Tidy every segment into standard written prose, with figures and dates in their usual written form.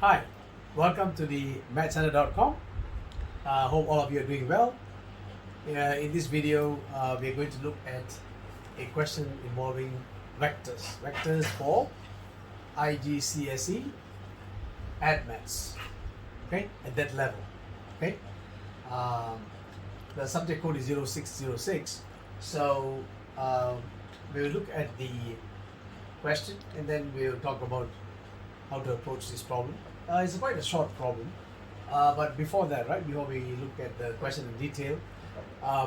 Hi, welcome to the mathscenter.com. Hope all of you are doing well. In this video, we are going to look at a question involving vectors. Vectors for IGCSE Add Maths. Okay, at that level. Okay, the subject code is 0606. So we will look at the question and then we will talk about how to approach this problem. It's quite a short problem, but before that, before we look at the question in detail,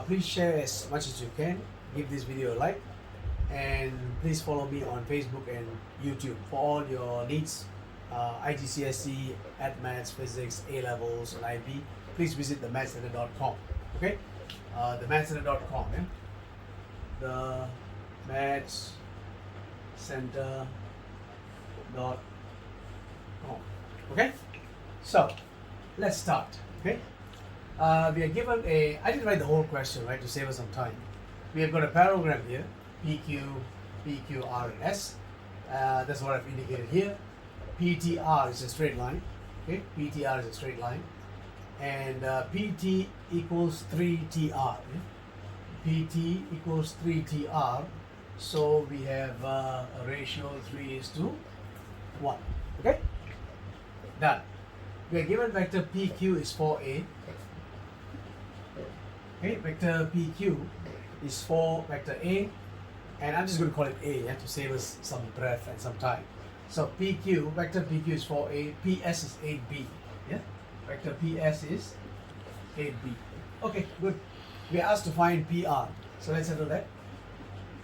please share as much as you can, give this video a like, and please follow me on Facebook and YouTube for all your needs, IGCSE, Add Maths, Physics, A-Levels, and IB. Please visit the mathscenter.com, okay? The mathscenter.com, yeah? The mathscenter.com. Okay, so let's start. Okay, we are given a. I didn't write the whole question, to save us some time. We have got a parallelogram here: PQ, PQ, R, and S. That's what I've indicated here. PTR is a straight line. Okay, PTR is a straight line, and PT equals 3TR. Yeah? PT equals 3TR. So we have a ratio 3:1. Okay. Done. We are given vector PQ is 4A. Okay, vector PQ is for vector A, and I'm just going to call it A to save us some breath and some time. So PQ, vector PQ is 4A, PS is 8B. Yeah, vector PS is 8B. Okay, good. We are asked to find PR. So let's settle that.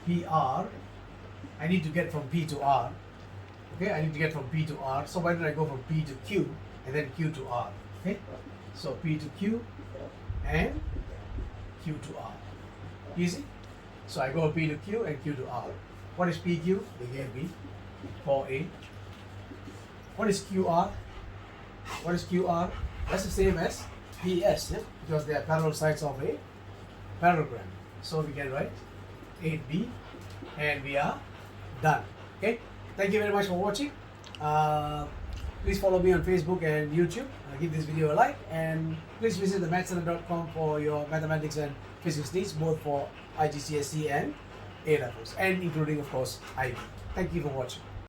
PR, I need to get from P to R. Okay, I need to get from P to R. So why don't I go from P to Q and then Q to R? Okay, so P to Q and Q to R. Easy. So I go P to Q and Q to R. What is PQ? They gave me 4A. What is QR? What is QR? That's the same as PS, yeah? Because they are parallel sides of a parallelogram. So we can write 8B and we are done. Okay. Thank you very much for watching. Please follow me on Facebook and YouTube. Give this video a like, and please visit the mathscenter.com for your mathematics and physics needs, both for IGCSE and A-Levels, and including, of course, IB. Thank you for watching.